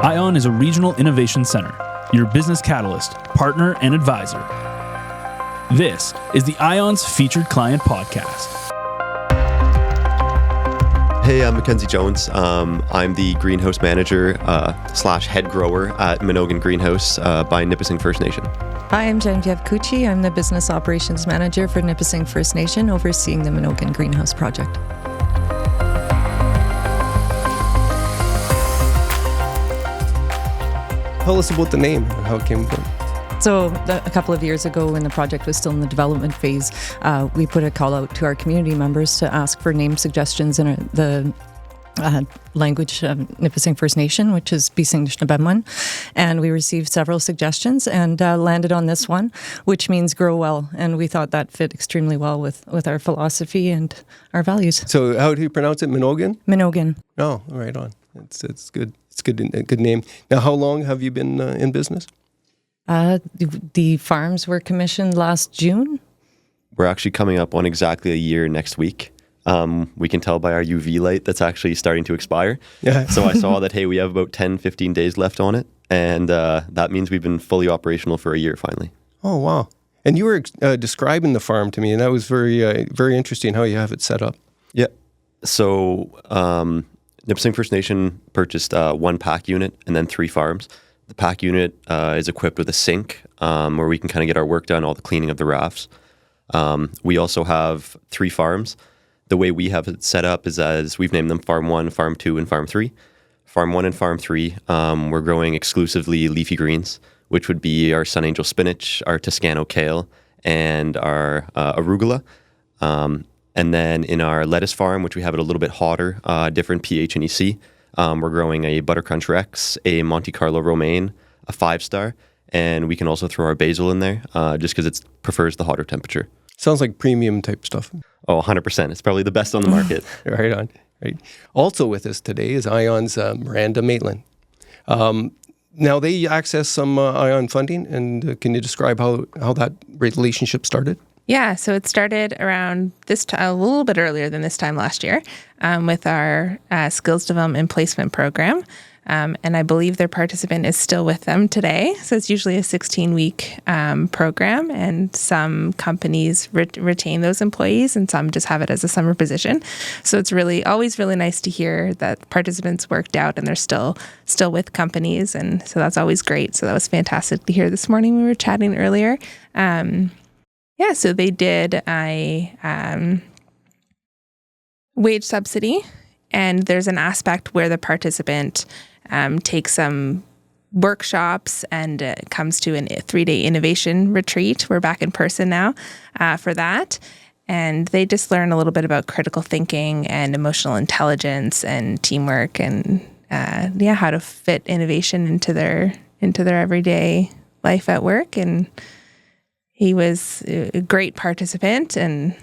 IION is a regional innovation center, your business catalyst, partner, and advisor. This is the IION's Featured Client Podcast. Hey, I'm Mackenzie Jones. I'm the greenhouse manager / head grower at Mnogin Greenhouse by Nipissing First Nation. Hi, I'm Genevieve Cucci. I'm the business operations manager for Nipissing First Nation, overseeing the Mnogin Greenhouse project. Tell us about the name and how it came about. So a couple of years ago, when the project was still in the development phase, we put a call out to our community members to ask for name suggestions in the language of Nipissing First Nation, which is Bising-Nabemwan. And we received several suggestions and landed on this one, which means grow well. And we thought that fit extremely well with our philosophy and our values. So how do you pronounce it? Mnogin? Mnogin. Oh, right on. It's good. It's a good name. Now, how long have you been in business? The farms were commissioned last June. We're actually coming up on exactly a year next week. We can tell by our UV light that's actually starting to expire. Yeah. So I saw that, hey, we have about 10, 15 days left on it. And that means we've been fully operational for a year finally. Oh, wow. And you were describing the farm to me, and that was very, very interesting how you have it set up. Yeah. So Nipissing First Nation purchased one pack unit and then 3 farms. The pack unit is equipped with a sink where we can kind of get our work done, all the cleaning of the rafts. We also have 3 farms. The way we have it set up is as we've named them Farm 1, Farm 2, and Farm 3. Farm 1 and Farm 3, we're growing exclusively leafy greens, which would be our Sun Angel spinach, our Toscano kale, and our arugula. And then in our lettuce farm, which we have it a little bit hotter, different pH and EC, we're growing a Buttercrunch Rex, a Monte Carlo Romaine, a 5-star, and we can also throw our basil in there just because it prefers the hotter temperature. Sounds like premium type stuff. Oh, 100%. It's probably the best on the market. Right on. Right. Also with us today is IION's Miranda Maitland. Now, they access some IION funding, and can you describe how that relationship started? Yeah, so it started around this time, a little bit earlier than this time last year, with our skills development placement program. And I believe their participant is still with them today. So it's usually a 16-week program, and some companies retain those employees and some just have it as a summer position. So it's always really nice to hear that participants worked out and they're still with companies. And so that's always great. So that was fantastic to hear this morning. We were chatting earlier. Yeah, so they did a wage subsidy, and there's an aspect where the participant takes some workshops and comes to a 3-day innovation retreat. We're back in person now for that. And they just learn a little bit about critical thinking and emotional intelligence and teamwork and how to fit innovation into their everyday life at work. And he was a great participant, and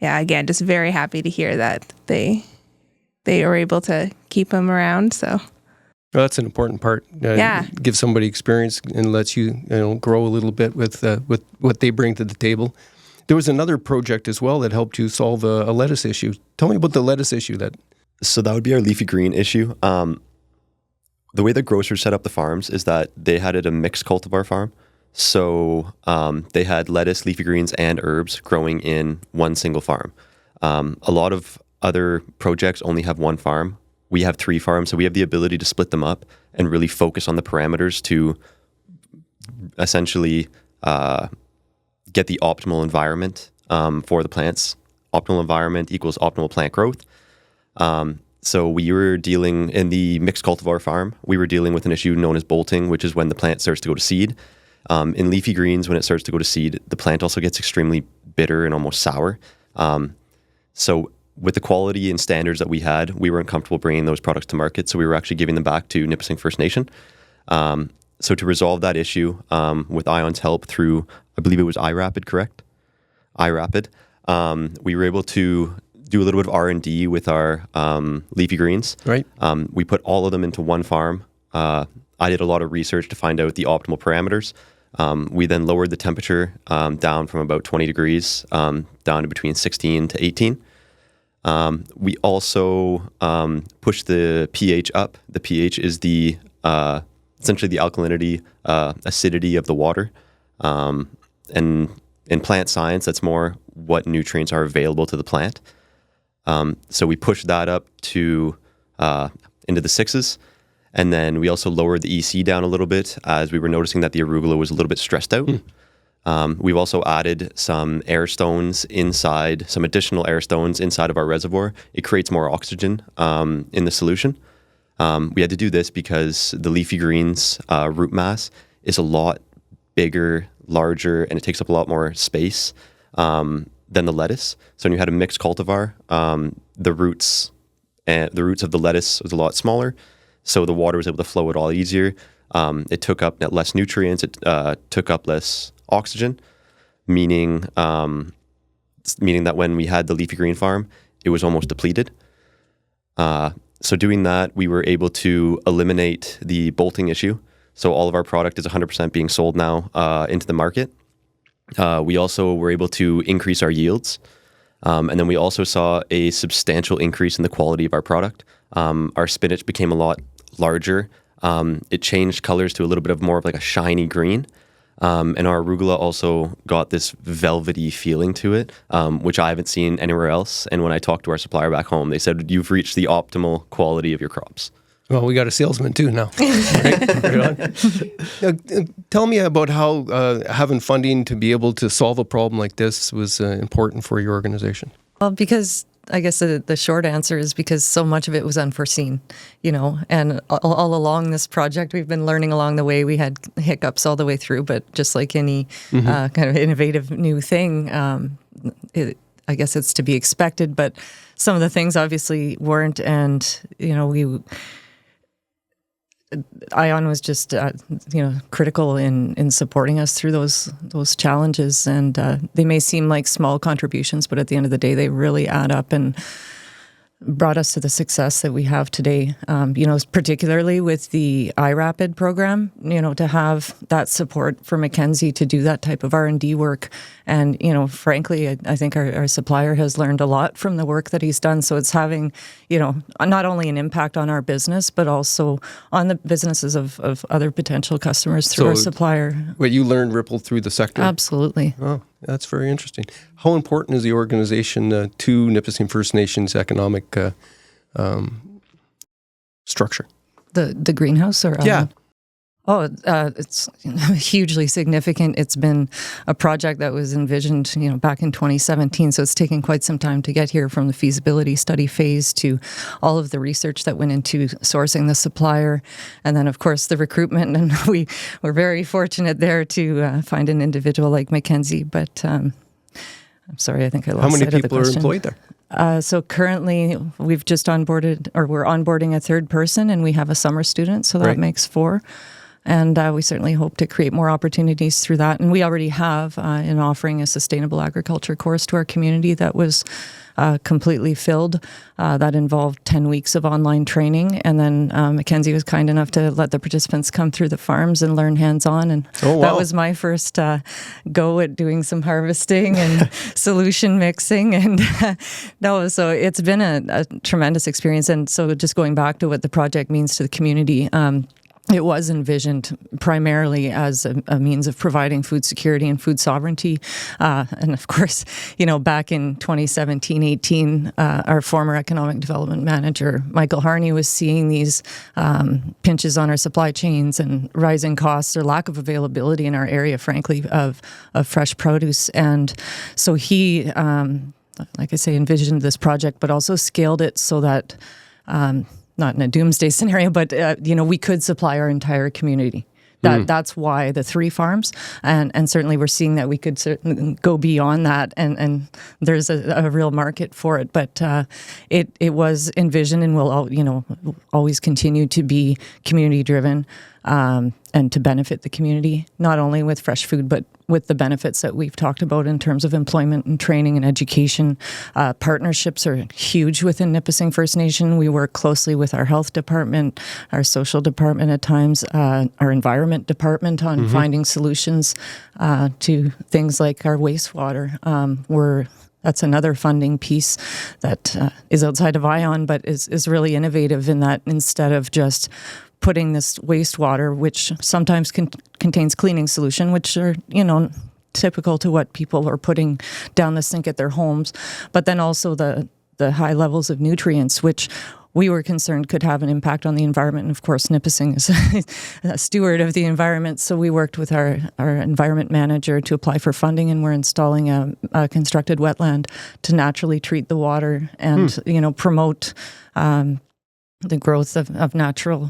again, just very happy to hear that they were able to keep him around. So well, that's an important part. Give somebody experience and lets you grow a little bit with what they bring to the table. There was another project as well that helped you solve a lettuce issue. Tell me about the lettuce issue. So that would be our leafy green issue. The way the grocers set up the farms is that they had it a mixed cultivar farm. So they had lettuce, leafy greens, and herbs growing in one single farm. A lot of other projects only have one farm. We have 3 farms, so we have the ability to split them up and really focus on the parameters to essentially get the optimal environment for the plants. Optimal environment equals optimal plant growth. So we were dealing in the mixed cultivar farm, we were dealing with an issue known as bolting, which is when the plant starts to go to seed. In leafy greens, when it starts to go to seed, the plant also gets extremely bitter and almost sour. So with the quality and standards that we had, we weren't comfortable bringing those products to market. So we were actually giving them back to Nipissing First Nation. So to resolve that issue, with IION's help through, I believe it was iRapid, correct? iRapid. We were able to do a little bit of R&D with our leafy greens. Right. We put all of them into one farm. I did a lot of research to find out the optimal parameters. We then lowered the temperature down from about 20 degrees down to between 16 to 18. We also pushed the pH up. The pH is the essentially the alkalinity, acidity of the water. And in plant science, that's more what nutrients are available to the plant. So we pushed that up to into the 6s. And then we also lowered the EC down a little bit as we were noticing that the arugula was a little bit stressed out. We've also added some air stones inside, some additional air stones inside of our reservoir. It creates more oxygen in the solution. We had to do this because the leafy greens root mass is a lot bigger, larger, and it takes up a lot more space than the lettuce. So when you had a mixed cultivar, the roots of the lettuce was a lot smaller, so the water was able to flow it all easier. It took up less nutrients. It took up less oxygen, meaning that when we had the leafy green farm, it was almost depleted. So doing that, we were able to eliminate the bolting issue. So all of our product is 100% being sold now into the market. We also were able to increase our yields. And then we also saw a substantial increase in the quality of our product. Our spinach became a lot larger. It changed colors to a little bit of more of like a shiny green. And our arugula also got this velvety feeling to it, which I haven't seen anywhere else. And when I talked to our supplier back home, they said, you've reached the optimal quality of your crops. Well, we got a salesman too now. Tell me about how having funding to be able to solve a problem like this was important for your organization. Well, because I guess the short answer is because so much of it was unforeseen, and all along this project, we've been learning along the way. We had hiccups all the way through, but just like any kind of innovative new thing, I guess it's to be expected, but some of the things obviously weren't, and, IION was just, critical in supporting us through those challenges, and they may seem like small contributions, but at the end of the day, they really add up and brought us to the success that we have today. Particularly with the iRapid program, to have that support for Mackenzie to do that type of R&D work. And, frankly, I think our supplier has learned a lot from the work that he's done. So it's having, not only an impact on our business, but also on the businesses of other potential customers through our supplier. What you learned rippled through the sector? Absolutely. Oh, that's very interesting. How important is the organization to Nipissing First Nation's economic structure? The greenhouse? Or yeah. It's hugely significant. It's been a project that was envisioned, back in 2017. So it's taken quite some time to get here, from the feasibility study phase to all of the research that went into sourcing the supplier, and then of course the recruitment. And we were very fortunate there to find an individual like Mackenzie. But I'm sorry, I think I lost sight of the question. How many people are employed there? So currently we've just onboarded, or we're onboarding a third person, and we have a summer student, so that makes 4. And we certainly hope to create more opportunities through that. And we already have in offering a sustainable agriculture course to our community that was completely filled. That involved 10 weeks of online training. And then Mackenzie was kind enough to let the participants come through the farms and learn hands-on. And that was my first go at doing some harvesting and solution mixing. And so it's been a tremendous experience. And so just going back to what the project means to the community, it was envisioned primarily as a means of providing food security and food sovereignty. And of course, back in 2017-18, our former economic development manager, Michael Harney, was seeing these pinches on our supply chains and rising costs or lack of availability in our area, frankly, of fresh produce. And so he, like I say, envisioned this project, but also scaled it so that not in a doomsday scenario, but we could supply our entire community. That's why the 3 farms, and certainly we're seeing that we could go beyond that, and there's a real market for it. But it was envisioned and will always continue to be community driven, and to benefit the community, not only with fresh food, but with the benefits that we've talked about in terms of employment and training and education. Partnerships are huge within Nipissing First Nation. We work closely with our health department, our social department at times, our environment department on finding solutions to things like our wastewater. that's another funding piece that is outside of IION, but is really innovative in that instead of just putting this wastewater, which sometimes contains cleaning solution, which are, typical to what people are putting down the sink at their homes, but then also the high levels of nutrients, which we were concerned could have an impact on the environment. And of course, Nipissing is a steward of the environment. So we worked with our environment manager to apply for funding, and we're installing a constructed wetland to naturally treat the water and, promote the growth of natural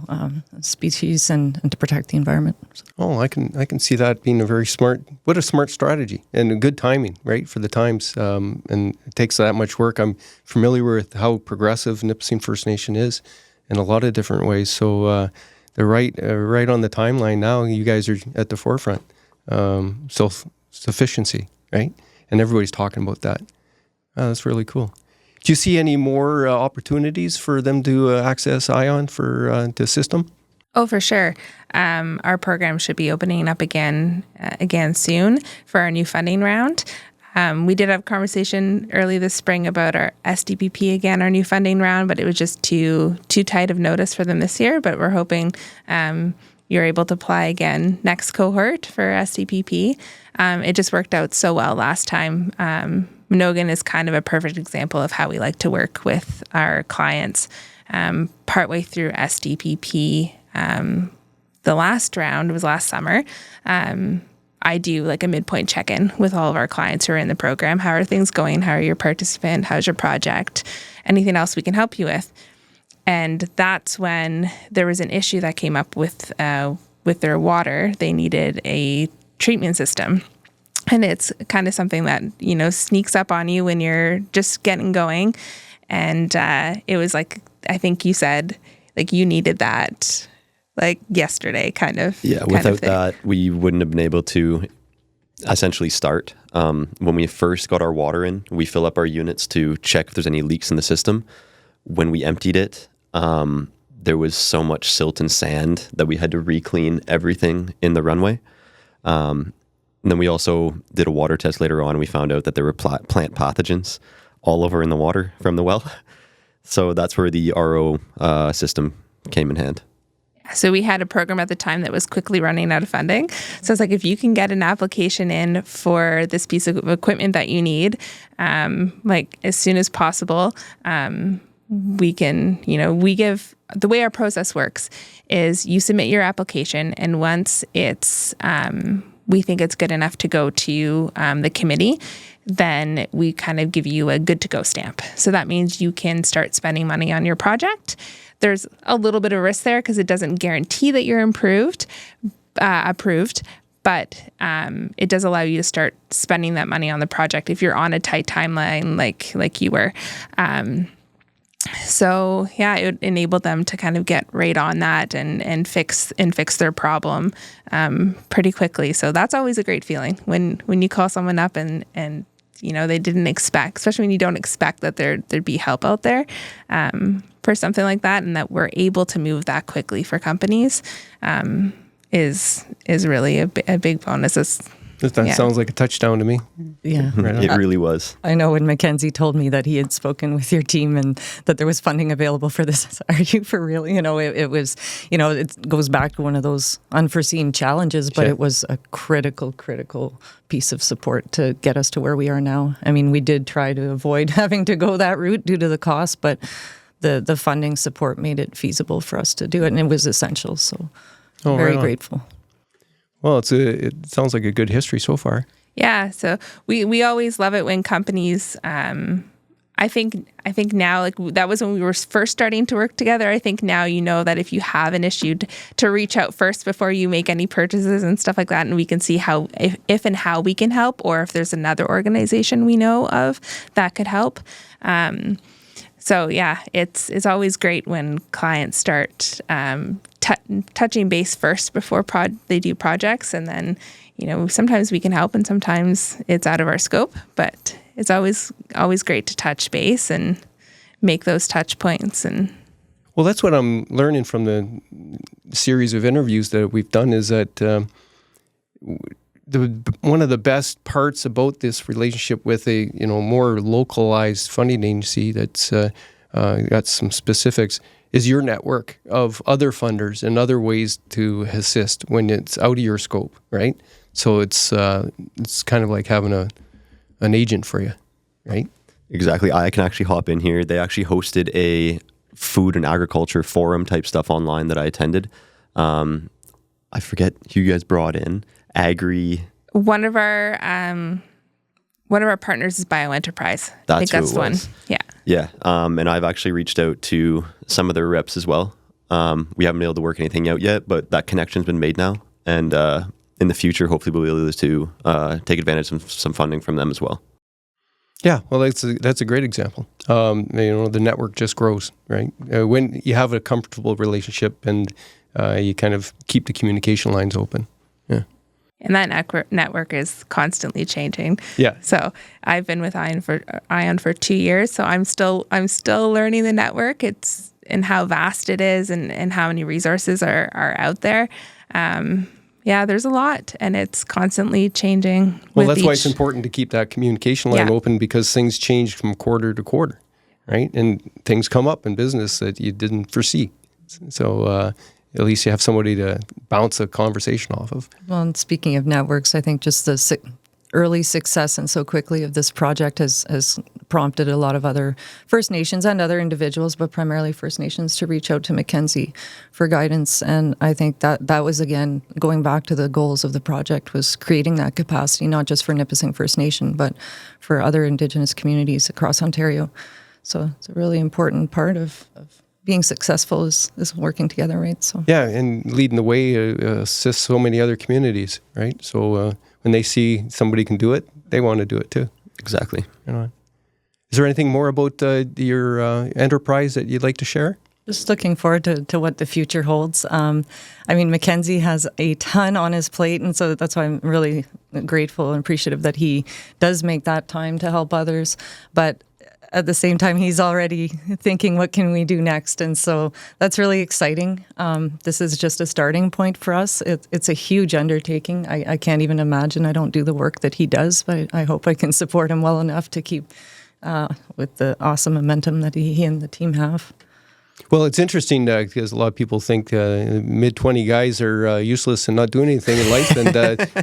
species and to protect the environment. Oh, I can see that being a smart strategy and a good timing, right, for the times. And it takes that much work. I'm familiar with how progressive Nipissing First Nation is in a lot of different ways. So they're right on the timeline now. You guys are at the forefront. Self-sufficiency, right? And everybody's talking about that. Oh, that's really cool. Do you see any more opportunities for them to access IION for the system? Oh, for sure. Our program should be opening up again soon for our new funding round. We did have a conversation early this spring about our SDPP again, our new funding round, but it was just too tight of notice for them this year. But we're hoping you're able to apply again next cohort for SDPP. It just worked out so well last time. Mnogin is kind of a perfect example of how we like to work with our clients. Partway through SDPP, the last round was last summer. I do like a midpoint check-in with all of our clients who are in the program. How are things going? How are your participant? How's your project? Anything else we can help you with? And that's when there was an issue that came up with their water. They needed a treatment system. And it's kind of something that, sneaks up on you when you're just getting going. And it was like, I think you said, like, you needed that, like, yesterday kind of. Yeah, without that, we wouldn't have been able to essentially start. When we first got our water in, we fill up our units to check if there's any leaks in the system. When we emptied it, there was so much silt and sand that we had to re-clean everything in the runway. And then we also did a water test later on, and we found out that there were plant pathogens all over in the water from the well. So that's where the RO system came in hand. So we had a program at the time that was quickly running out of funding. So it's like, if you can get an application in for this piece of equipment that you need, like as soon as possible, we can, we give, the way our process works is you submit your application, and once it's, we think it's good enough to go to the committee, then we kind of give you a good to go stamp. So that means you can start spending money on your project. There's a little bit of risk there because it doesn't guarantee that you're approved, but it does allow you to start spending that money on the project if you're on a tight timeline like you were. So yeah, it would enable them to kind of get right on that and fix their problem pretty quickly. So that's always a great feeling when you call someone up and they didn't expect, especially when you don't expect that there'd be help out there for something like that, and that we're able to move that quickly for companies is really a big bonus. That sounds like a touchdown to me. Yeah. Right. It really was. I know when Mackenzie told me that he had spoken with your team and that there was funding available for this. Are you for real? It was, it goes back to one of those unforeseen challenges, but it was a critical piece of support to get us to where we are now. I mean, we did try to avoid having to go that route due to the cost, but the funding support made it feasible for us to do it, and it was essential. So very grateful. Well, it sounds like a good history so far. Yeah, so we always love it when companies. I think now, like, that was when we were first starting to work together. I think now that if you have an issue, to reach out first before you make any purchases and stuff like that, and we can see how if and how we can help, or if there's another organization we know of that could help. So yeah, it's always great when clients start touching base first before they do projects, and then sometimes we can help and sometimes it's out of our scope, but it's always great to touch base and make those touch points. And well, that's what I'm learning from the series of interviews that we've done, is that one of the best parts about this relationship with a more localized funding agency that's got some specifics is your network of other funders and other ways to assist when it's out of your scope, right? So it's kind of like having an agent for you, right? Exactly. I can actually hop in here. They actually hosted a food and agriculture forum type stuff online that I attended. I forget who you guys brought in. One of our partners is BioEnterprise. I think that's the one. Yeah. Yeah. And I've actually reached out to some of their reps as well. We haven't been able to work anything out yet, but that connection's been made now. And in the future, hopefully we'll be able to take advantage of some funding from them as well. Yeah, well, that's a great example. The network just grows, right? When you have a comfortable relationship and you kind of keep the communication lines open. Yeah. And that network is constantly changing. Yeah. So I've been with IION for 2 years, so I'm still learning the network. It's and how vast it is, and how many resources are out there. Yeah, there's a lot, and it's constantly changing. Well, that's why it's important to keep that communication line open, because things change from quarter to quarter, right? And things come up in business that you didn't foresee. So at least you have somebody to bounce a conversation off of. Well, and speaking of networks, I think just the early success and so quickly of this project has prompted a lot of other First Nations and other individuals, but primarily First Nations, to reach out to Mackenzie for guidance. And I think that was, again, going back to the goals of the project, was creating that capacity, not just for Nipissing First Nation, but for other Indigenous communities across Ontario. So it's a really important part of being successful is working together, right? So yeah, and leading the way assists so many other communities, right? So when they see somebody can do it, they want to do it too. Exactly. Is there anything more about your enterprise that you'd like to share? Just looking forward to what the future holds. Mackenzie has a ton on his plate, and so that's why I'm really grateful and appreciative that he does make that time to help others. But at the same time, he's already thinking, what can we do next? And so that's really exciting. This is just a starting point for us. It's a huge undertaking. I can't even imagine. I don't do the work that he does, but I hope I can support him well enough to keep with the awesome momentum that he and the team have. Well, it's interesting because a lot of people think mid-20 guys are useless and not doing anything in life, and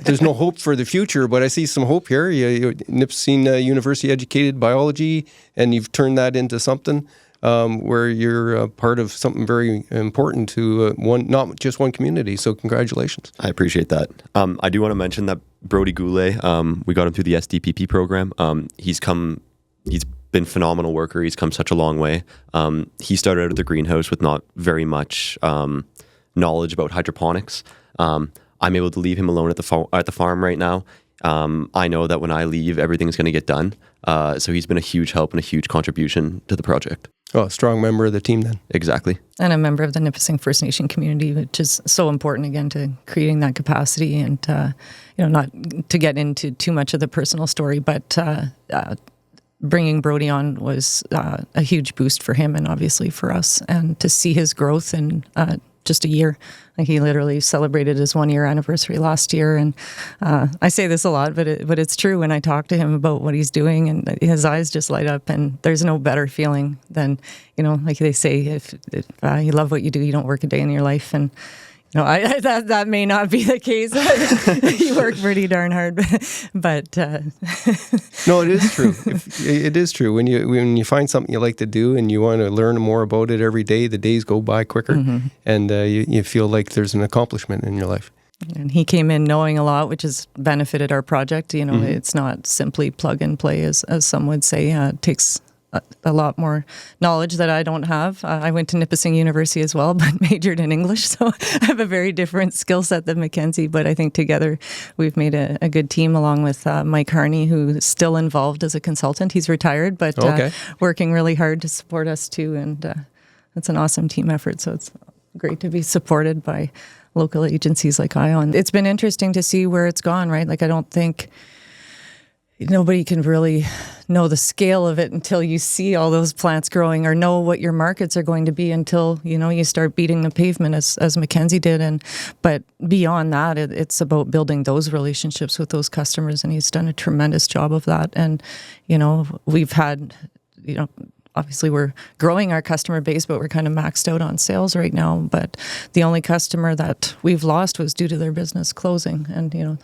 there's no hope for the future. But I see some hope here. You're Nipissing University educated biology, and you've turned that into something where you're part of something very important to not just one community. So congratulations. I appreciate that. I do want to mention that Brody Goulet, we got him through the SDPP program. He's been phenomenal worker. He's come such a long way. He started out at the greenhouse with not very much knowledge about hydroponics. I'm able to leave him alone at the farm right now. I know that when I leave, everything's going to get done. So he's been a huge help and a huge contribution to the project. Oh, a strong member of the team then. Exactly. And a member of the Nipissing First Nation community, which is so important, again, to creating that capacity and, not to get into too much of the personal story, but bringing Brody on was a huge boost for him and obviously for us. And to see his growth in just a year. Like, he literally celebrated his 1-year anniversary last year. And I say this a lot, but it's true when I talk to him about what he's doing, and his eyes just light up. And there's no better feeling than, like they say, if you love what you do, you don't work a day in your life. And that may not be the case. You work pretty darn hard, but no, it is true. It is true. When you find something you like to do and you want to learn more about it every day, the days go by quicker, and you feel like there's an accomplishment in your life. And he came in knowing a lot, which has benefited our project. It's not simply plug and play, as some would say. It takes a lot more knowledge that I don't have. I went to Nipissing University as well, but majored in English, so I have a very different skill set than Mackenzie, but I think together we've made a good team, along with Mike Harney, who's still involved as a consultant. He's retired, but working really hard to support us too, and it's an awesome team effort, so it's great to be supported by local agencies like IION. It's been interesting to see where it's gone, right? Like, I don't think nobody can really know the scale of it until you see all those plants growing, or know what your markets are going to be until, you start beating the pavement as Mackenzie did. But beyond that, it's about building those relationships with those customers, and he's done a tremendous job of that. And, we've had, obviously we're growing our customer base, but we're kind of maxed out on sales right now. But the only customer that we've lost was due to their business closing. And,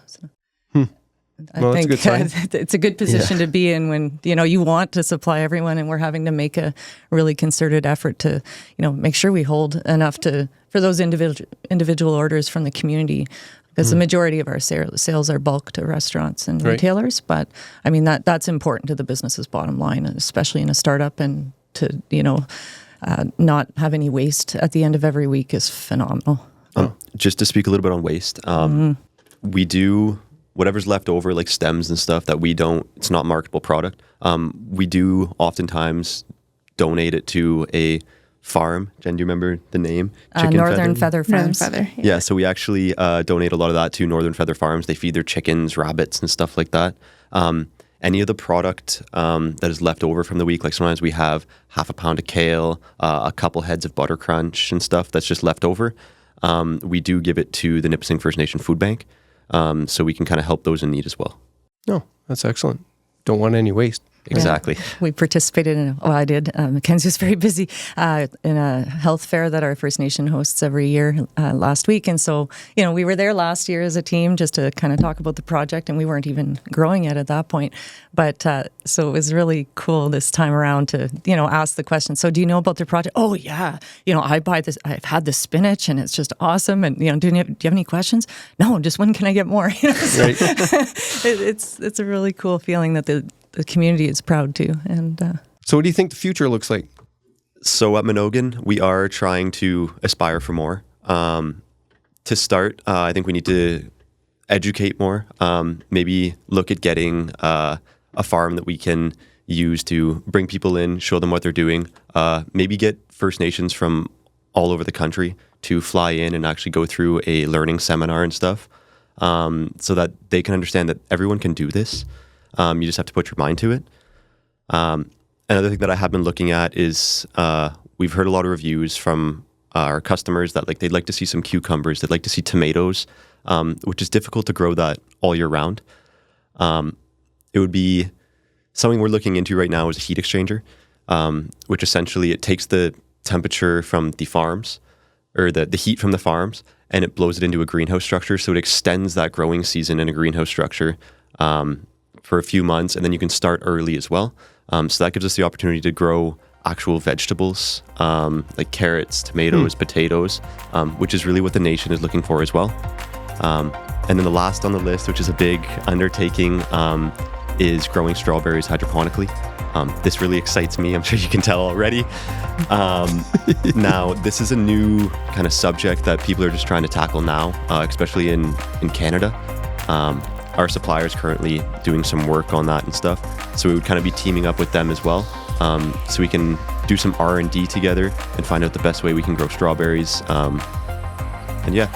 I think it's a good position to be in when, you want to supply everyone, and we're having to make a really concerted effort to, make sure we hold enough for those individual orders from the community, because the majority of our sales are bulk to restaurants and retailers. But I mean, that's important to the business's bottom line, especially in a startup, and to, not have any waste at the end of every week is phenomenal. Just to speak a little bit on waste, we do whatever's left over, like stems and stuff that it's not marketable product. We do oftentimes donate it to a farm. Jen, do you remember the name? Northern Feather Farms. Northern Feather. Yeah, so we actually donate a lot of that to Northern Feather Farms. They feed their chickens, rabbits, and stuff like that. Any of the product that is left over from the week, like sometimes we have half a pound of kale, a couple heads of butter crunch and stuff that's just left over. We do give it to the Nipissing First Nation Food Bank. So we can kind of help those in need as well. No, that's excellent. Don't want any waste. Exactly. Yeah. We participated in, I did. Mackenzie was very busy in a health fair that our First Nation hosts every year last week. And so, we were there last year as a team just to kind of talk about the project, and we weren't even growing yet at that point. But so it was really cool this time around to, ask the question. So do you know about the project? Oh, yeah. I buy this. I've had the spinach and it's just awesome. And, do you have any questions? No, just when can I get more? So it's a really cool feeling that the community is proud too. And so what do you think the future looks like? So at Mnogin, we are trying to aspire for more. To start, I think we need to educate more, maybe look at getting a farm that we can use to bring people in, show them what they're doing, maybe get First Nations from all over the country to fly in and actually go through a learning seminar and stuff, so that they can understand that everyone can do this. You just have to put your mind to it. Another thing that I have been looking at is we've heard a lot of reviews from our customers that they'd like to see some cucumbers, they'd like to see tomatoes, which is difficult to grow that all year round. It would be something we're looking into right now is a heat exchanger, which essentially it takes the temperature from the farms, or the heat from the farms, and it blows it into a greenhouse structure. So it extends that growing season in a greenhouse structure for a few months, and then you can start early as well. So that gives us the opportunity to grow actual vegetables, like carrots, tomatoes, potatoes, which is really what the nation is looking for as well. And then the last on the list, which is a big undertaking, is growing strawberries hydroponically. This really excites me. I'm sure you can tell already. Now, this is a new kind of subject that people are just trying to tackle now, especially in Canada. Our supplier is currently doing some work on that and stuff. So we would kind of be teaming up with them as well. So we can do some R&D together and find out the best way we can grow strawberries. And yeah,